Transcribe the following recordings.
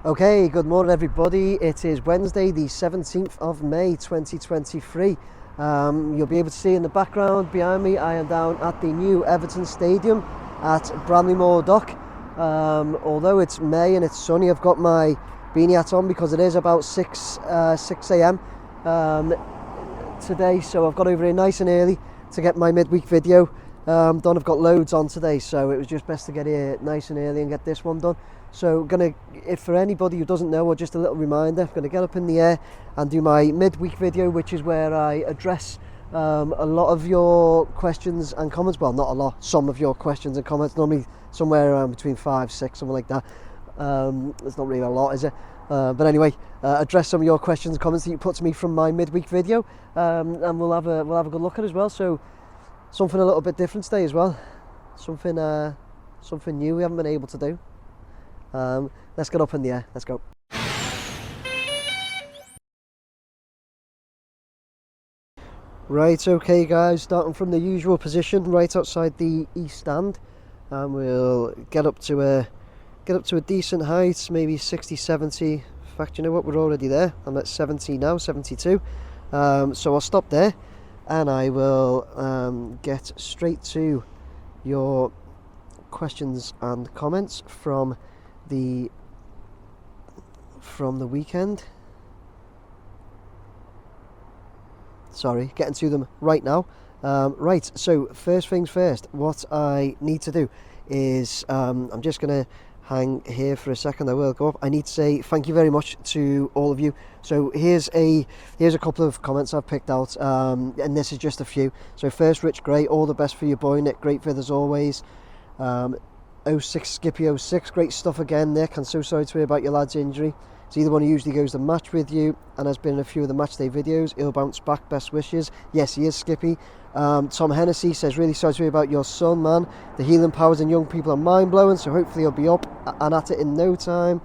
Okay, good morning everybody. It is Wednesday the 17th of May 2023. You'll be able to see in the background behind me I am down at the new Everton Stadium at Bramley Moore Dock. Although it's May and it's sunny, I've got my beanie hat on because it is about 6 a.m. Today, so I've got over here nice and early to get my midweek video done. I've got loads on today, so it was just best to get here nice and early and get this one done. So if for anybody who doesn't know, or just a little reminder, I'm going to get up in the air and do my midweek video, which is where I address a lot of your questions and comments. Well, not a lot, some of your questions and comments, normally somewhere around between 5, 6, something like that. It's not really a lot, is it? But anyway, address some of your questions and comments that you put to me from my midweek video, and we'll have a good look at it as well. So something a little bit different today as well, something new we haven't been able to do. Let's get up in the air. Let's go. Right, okay guys, starting from the usual position right outside the east stand, and we'll get up to a decent height, maybe 60, 70. In fact, you know what, we're already there. I'm at 70 now, 72. So I'll stop there and I will get straight to your questions and comments from the weekend. Sorry, getting to them right now. Right, so first things first, what I need to do is I'm just going to hang here for a second. I will go up. I need to say thank you very much to all of you. So here's a couple of comments I've picked out, and this is just a few. So first, Rich Gray, all the best for your boy Nick, great vid as always. 06 Skippy 06, great stuff again Nick, I'm so sorry to hear about your lad's injury. He's the one who usually goes to match with you and has been in a few of the match day videos. He'll bounce back, best wishes. Yes, he is, Skippy. Tom Hennessy says, really sorry to hear about your son, man. The healing powers in young people are mind-blowing, so hopefully he'll be up and at it in no time.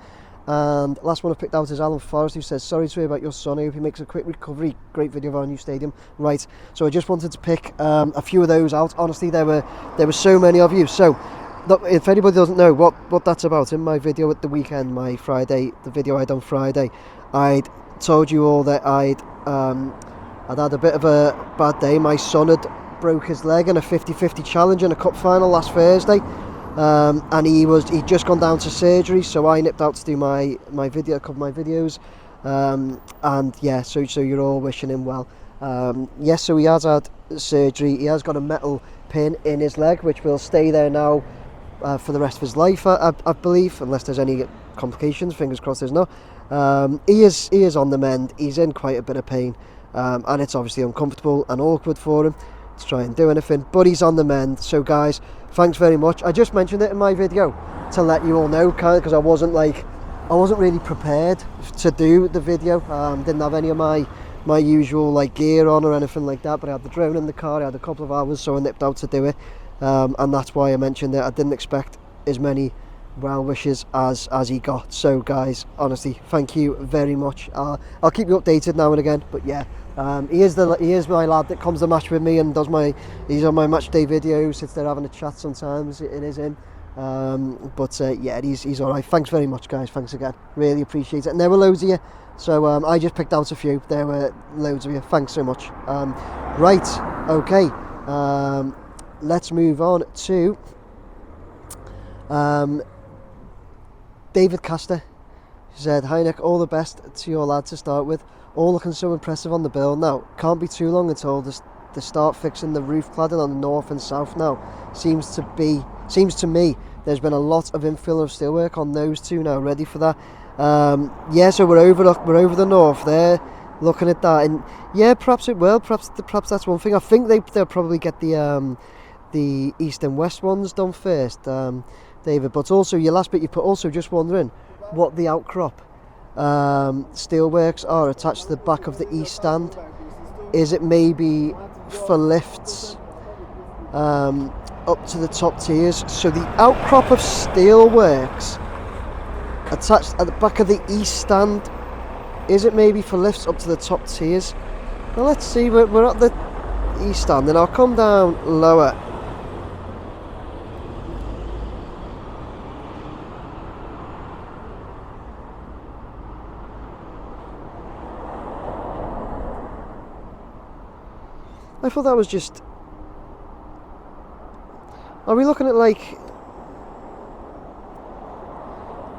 And last one I picked out is Alan Forrest, who says, sorry to hear about your son, I hope he makes a quick recovery. Great video of our new stadium. Right, so I just wanted to pick a few of those out. Honestly, there were so many of you. So if anybody doesn't know what that's about, in my video at the weekend, my Friday, the video I done Friday, I'd told you all that I'd had a bit of a bad day. My son had broke his leg in a 50-50 challenge in a cup final last Thursday, and he'd just gone down to surgery, so I nipped out to do my video, a couple of my videos, and yeah, so you're all wishing him well. Yes, so he has had surgery. He has got a metal pin in his leg which will stay there now for the rest of his life, I believe, unless there's any complications. Fingers crossed there's not. He is on the mend. He's in quite a bit of pain, and it's obviously uncomfortable and awkward for him to try and do anything, but he's on the mend. So guys, thanks very much. I just mentioned it in my video to let you all know, kind of, because I wasn't really prepared to do the video. Didn't have any of my usual like gear on or anything like that, but I had the drone in the car. I had a couple of hours, so I nipped out to do it, and that's why I mentioned it. I didn't expect as many well wishes as he got. So guys, honestly, thank you very much. I'll keep you updated now and again, but yeah, he is my lad that comes to match with me and he's on my match day videos, sits there having a chat sometimes. It is him. But yeah, he's all right. Thanks very much, guys. Thanks again. Really appreciate it. And there were loads of you, so I just picked out a few. There were loads of you. Thanks so much. Right, okay. Let's move on to David Castor. He said, hi Nick, all the best to your lad to start with. All looking so impressive on the bill. Now, can't be too long until they start fixing the roof cladding on the north and south now. Seems to me there's been a lot of infill of steelwork on those two now, ready for that. Yeah, so we're over the north there, looking at that, and yeah, perhaps it will. Perhaps that's one thing. I think they'll probably get the east and west ones done first, David. But also your last bit you put, also just wondering what the outcrop steelworks are attached to the back of the east stand. Is it maybe for lifts up to the top tiers? So the outcrop of steelworks attached at the back of the east stand, is it maybe for lifts up to the top tiers? Well, let's see. We're at the east stand, and I'll come down lower. I thought that was just... Are we looking at like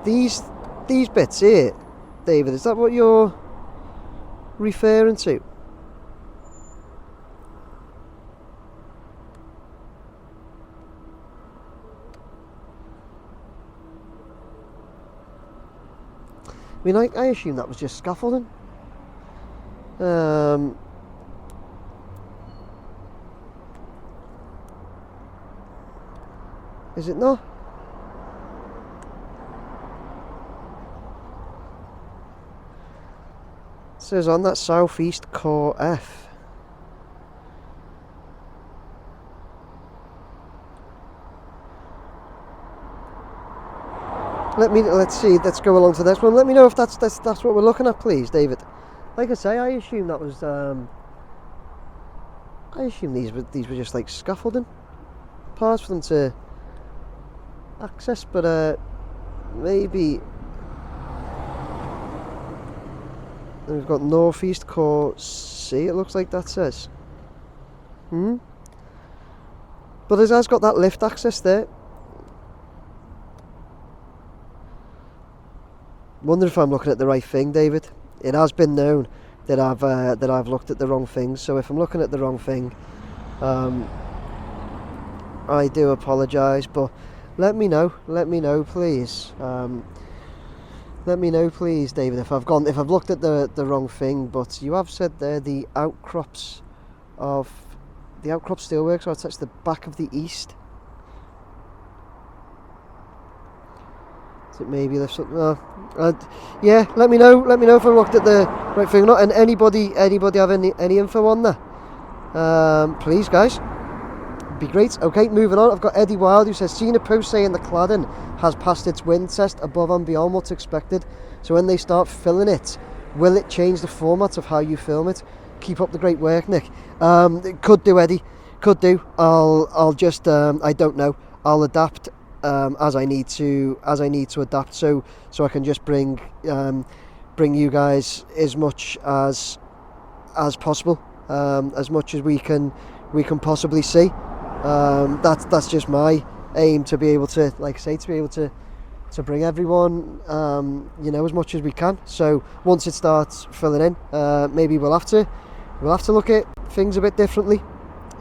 these bits here, David? Is that what you're referring to? I mean, I assume that was just scaffolding. Is it not? It says on that southeast core F. Let's see. Let's go along to this one. Let me know if that's what we're looking at, please, David. Like I say, I assume that was. I assume these were just like scaffolding parts for them to access, but maybe. And we've got northeast core C. It looks like that says. But it has got that lift access there. Wonder if I'm looking at the right thing, David. It has been known that I've looked at the wrong thing. So if I'm looking at the wrong thing, I do apologise. But let me know, please. Let me know, please, David, if I've looked at the wrong thing. But you have said there the outcrop steelwork, so that's the back of the east. It maybe lifts up. Yeah, let me know if I looked at the right thing or not. And anybody have any info on that? Please, guys, be great. Okay, moving on. I've got Eddie Wild who says, seen a post saying the cladding has passed its wind test above and beyond what's expected. So when they start filling it, will it change the format of how you film it? Keep up the great work, Nick. It could do, Eddie. Could do. I'll just I don't know. I'll adapt. As I need to adapt, so I can just bring you guys as much as possible, as much as we can possibly see. That's just my aim, to be able to, like I say, to be able to bring everyone, as much as we can. So once it starts filling in, maybe we'll have to look at things a bit differently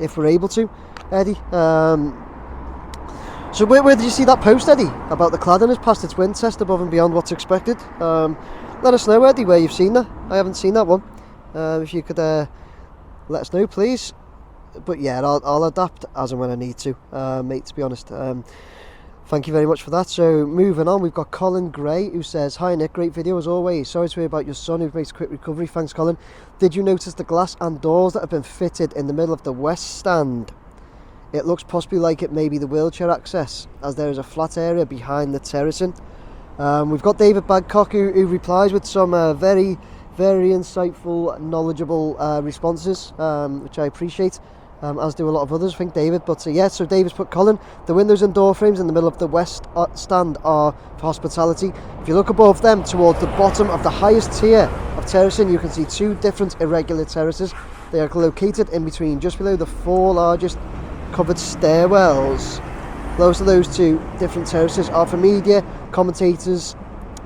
if we're able to, Eddie. So where did you see that post, Eddie, about the cladding has passed its wind test above and beyond what's expected? Let us know, Eddie, where you've seen that. I haven't seen that one. If you could let us know, please. But yeah, I'll adapt as and when I need to, mate, to be honest. Thank you very much for that. So moving on, we've got Colin Gray who says, hi Nick, great video as always. Sorry to hear about your son who makes a quick recovery. Thanks, Colin. Did you notice the glass and doors that have been fitted in the middle of the west stand? It looks possibly like it may be the wheelchair access, as there is a flat area behind the terracing. We've got David Badcock who replies with some very, very insightful, knowledgeable responses, which I appreciate, as do a lot of others, I think, David. But yeah, so David's put, Colin, the windows and door frames in the middle of the west stand are for hospitality. If you look above them towards the bottom of the highest tier of terracing, you can see two different irregular terraces. They are located in between, just below the four largest covered stairwells. Those are those two different terraces are for media, commentators,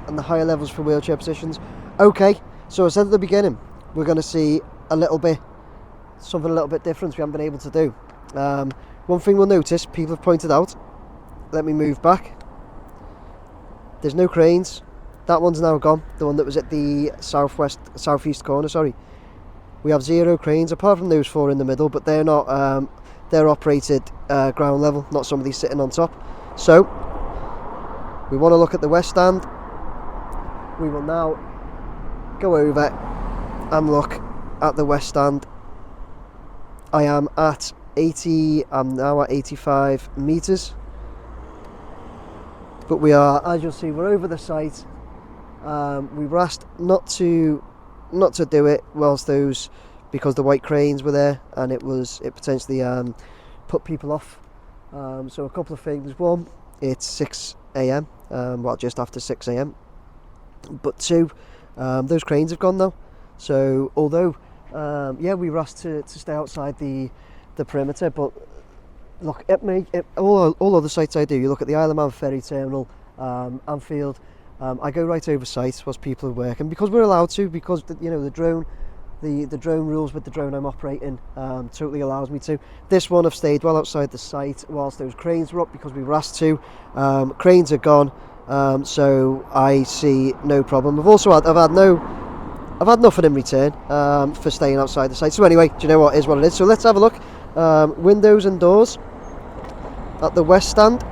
and the higher levels for wheelchair positions. Okay, so I said at the beginning, we're going to see something a little bit different we haven't been able to do. One thing we'll notice, people have pointed out, let me move back, there's no cranes. That one's now gone, the one that was at the southeast corner, sorry. We have 0 cranes, apart from those 4 in the middle, but they're not, they're operated ground level, not somebody sitting on top. So we want to look at the west stand. We will now go over and look at the west stand. I'm now at 85 metres, but we are, as you'll see, we're over the site. We were asked not to do it whilst those, because the white cranes were there, and it potentially put people off. So a couple of things. One, it's 6 a.m, well, just after 6 a.m. But two, those cranes have gone now. So although Yeah, we were asked to stay outside the perimeter, but look, all other sites I do, you look at the Isle of Man ferry terminal, Anfield, I go right over site whilst people are working, because we're allowed to, because the drone rules with the drone I'm operating totally allows me to. This one I've stayed well outside the site whilst those cranes were up because we were asked to. Cranes are gone, so I see no problem. I've had nothing in return for staying outside the site. So anyway, do you know what? It is what it is. So let's have a look. Windows and doors at the west stand.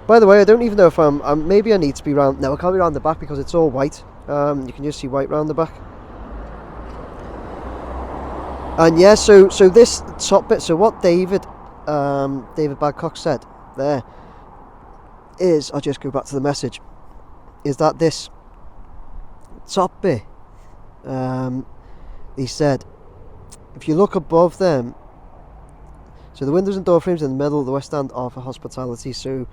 By the way, I don't even know if maybe I need to be round. No, I can't be round the back because it's all white. You can just see white round the back. And yeah, so this top bit. So what David Badcock said there is, I'll just go back to the message, is that this top bit, he said, if you look above them, so the windows and door frames in the middle of the west stand are for hospitality, so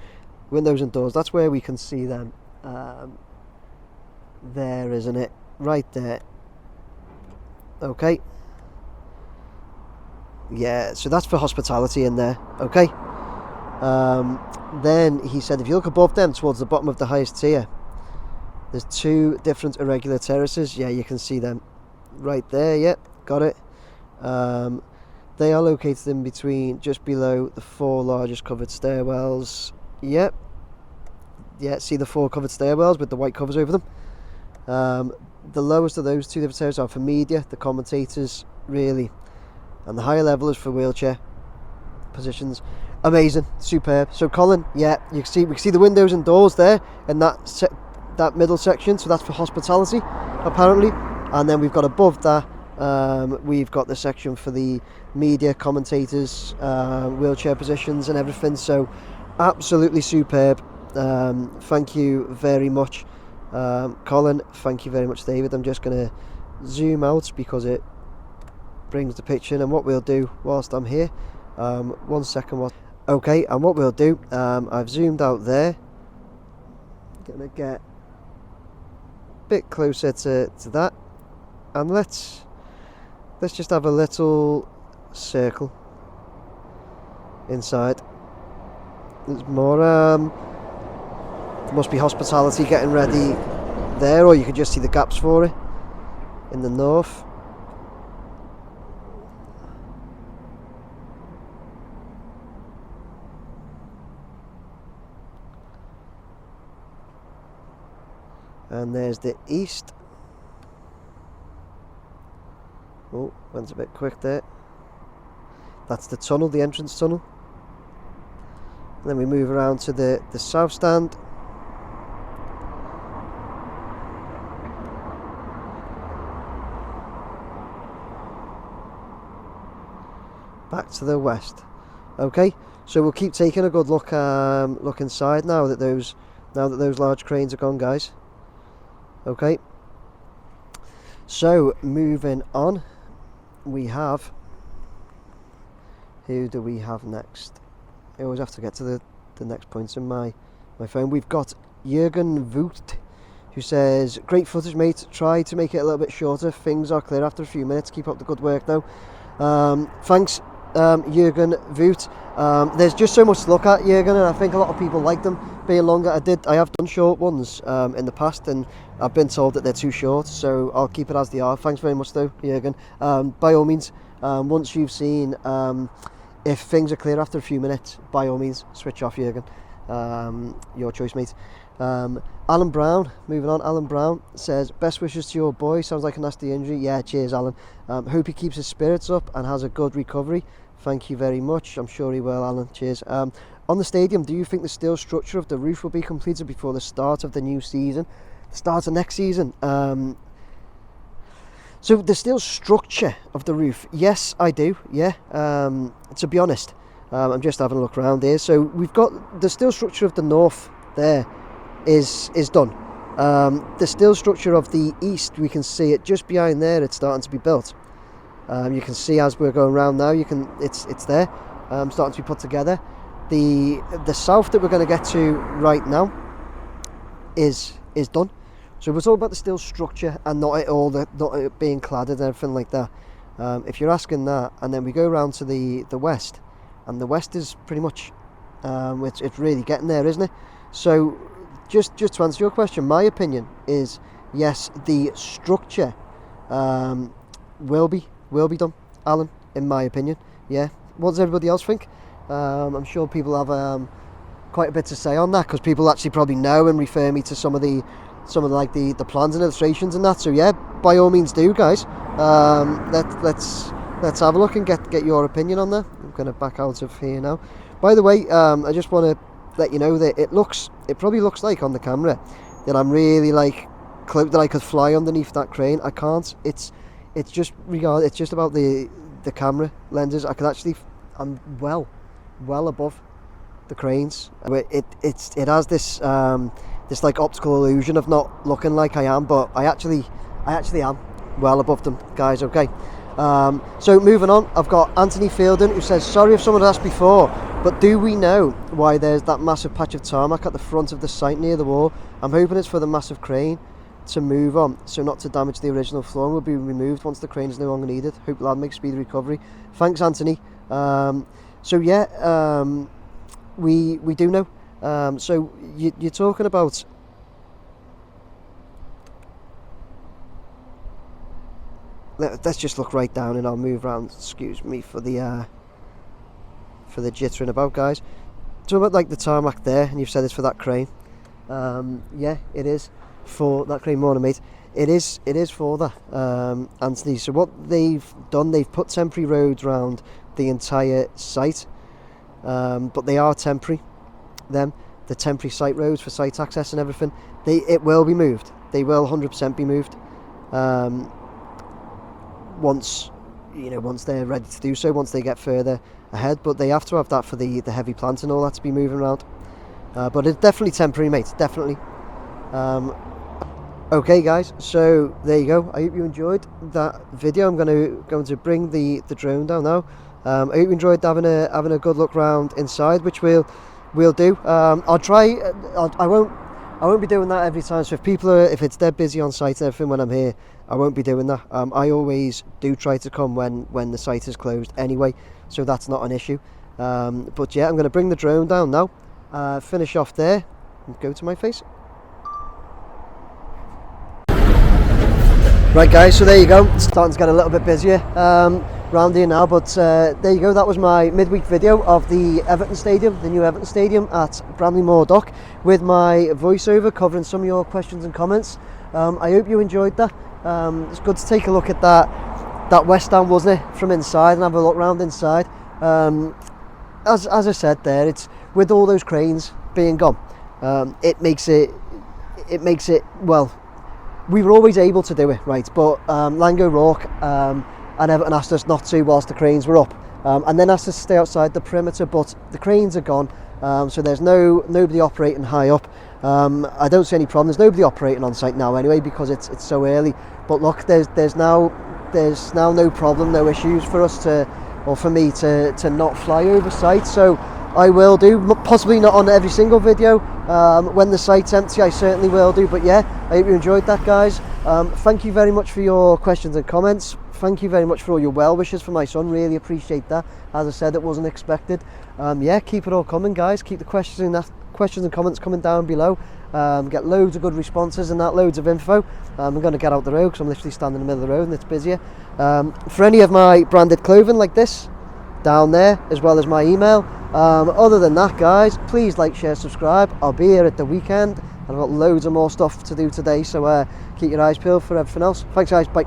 windows and doors, that's where we can see them. There, isn't it? Right there. Okay. Yeah, so that's for hospitality in there. Okay. Then he said if you look above them towards the bottom of the highest tier, there's two different irregular terraces. Yeah, you can see them right there. Yep, got it. They are located in between, just below the four largest covered stairwells. Yep. Yeah, see the four covered stairwells with the white covers over them. The lowest of those two different terraces are for media, the commentators, really. And the higher level is for wheelchair positions. Amazing, superb. So Colin, yeah, we can see the windows and doors there in that middle section, so that's for hospitality apparently. And then we've got above that, we've got the section for the media, commentators, wheelchair positions and everything. So absolutely superb. Thank you very much, Colin. Thank you very much, David. I'm just going to zoom out because it brings the picture in. And what we'll do whilst I'm here, 1 second. Okay, and what we'll do, I've zoomed out there. Gonna get a bit closer to that, and let's just have a little circle inside. There's more. There must be hospitality getting ready there, or you can just see the gaps for it in the north. And there's the east. Oh, went a bit quick there. That's the tunnel, the entrance tunnel. And then we move around to the south stand. Back to the west. Okay, so we'll keep taking a good look inside now that those large cranes are gone, guys. Okay, so moving on, we have, who do we have next? I always have to get to the next points in my phone. We've got Jurgen Voot, who says, great footage, mate. Try to make it a little bit shorter. Things are clear after a few minutes. Keep up the good work though. Thanks, Jurgen Voot. There's just so much to look at, Jurgen, and I think a lot of people like them being longer. I have done short ones in the past, and I've been told that they're too short, so I'll keep it as they are. Thanks very much though, Jurgen. By all means, once you've seen, if things are clear after a few minutes, by all means switch off, Jurgen. Your choice, mate. Alan Brown, moving on. Alan Brown says, best wishes to your boy. Sounds like a nasty injury. Yeah, cheers, Alan. Hope he keeps his spirits up and has a good recovery. Thank you very much. I'm sure he will, Alan. Cheers. On the stadium, do you think the steel structure of the roof will be completed before the start of the new season? The start of next season? So the steel structure of the roof, yes, I do. Yeah. To be honest, I'm just having a look around here. So we've got the steel structure of the north there is done. The steel structure of the east, we can see it just behind there. It's starting to be built. You can see as we're going around now. It's there, starting to be put together. The south that we're going to get to right now is done. So we're talking about the steel structure and not it being cladded and everything like that. If you're asking that, and then we go around to the west, and the west is pretty much it's really getting there, isn't it? So just to answer your question, my opinion is yes, the structure will be done, Alan, in my opinion. Yeah, what does everybody else think? I'm sure people have quite a bit to say on that, because people actually probably know and refer me to some of the plans and illustrations and that. So yeah, by all means do, guys. Let's have a look and get your opinion on that. I'm going to back out of here now. By the way, I just want to let you know that it probably looks like on the camera that I'm really like that I could fly underneath that crane. I can't. It's just about the camera lenses. I'm well above the cranes. It has this like optical illusion of not looking like I am, but I actually am well above them, guys. Okay. So moving on, I've got Anthony Fielden, who says, sorry if someone had asked before, but do we know why there's that massive patch of tarmac at the front of the site near the wall? I'm hoping it's for the massive crane to move on, so not to damage the original floor, and will be removed once the crane is no longer needed. Hope lad makes speedy recovery. Thanks, Anthony. So yeah, we do know. So you're talking about, let's just look right down and I'll move around. Excuse me for the jittering about, guys. Talking about like the tarmac there, and you've said it's for that crane. Yeah, it is for that crane. Morning, mate. It is for that, Anthony. So what they've done, they've put temporary roads around the entire site, but they are temporary. The temporary site roads for site access and everything, it will be moved. They will 100% be moved. Once they're ready to do so, once they get further ahead, but they have to have that for the heavy plant and all that to be moving around. But it's definitely temporary, mate, definitely. Okay, guys, so there you go. I hope you enjoyed that video. I'm going to bring the drone down now. I hope you enjoyed having a good look round inside, which we'll do. I'll try. I won't be doing that every time. So if it's dead busy on site and everything when I'm here, I won't be doing that. I always do try to come when the site is closed anyway, so that's not an issue. But yeah, I'm going to bring the drone down now, finish off there, and go to my face. Right, guys, so there you go. It's starting to get a little bit busier round here now, but there you go. That was my midweek video of the Everton Stadium, the new Everton Stadium at Bramley Moore Dock, with my voiceover covering some of your questions and comments. I hope you enjoyed that. It's good to take a look at that West Stand, wasn't it, from inside, and have a look round inside. As I said there, it's with all those cranes being gone, it makes it well. We were always able to do it, right? But Lango Rourke and Everton asked us not to whilst the cranes were up, and then asked us to stay outside the perimeter. But the cranes are gone, so there's nobody operating high up. I don't see any problem. There's nobody operating on site now anyway, because it's so early. But look, there's now no problem, no issues for us for me to not fly over site. So I will do, possibly not on every single video. When the site's empty, I certainly will do. But yeah, I hope you enjoyed that, guys. Thank you very much for your questions and comments. Thank you very much for all your well wishes for my son. Really appreciate that. As I said, it wasn't expected. Yeah, keep it all coming, guys. Keep the questions and comments coming down below. Get loads of good responses and loads of info. I'm going to get out the road because I'm literally standing in the middle of the road and it's busier. For any of my branded clothing like this, down there, as well as my email. Other than that, guys, please like, share, subscribe. I'll be here at the weekend. I've got loads of more stuff to do today, so keep your eyes peeled for everything else. Thanks, guys. Bye.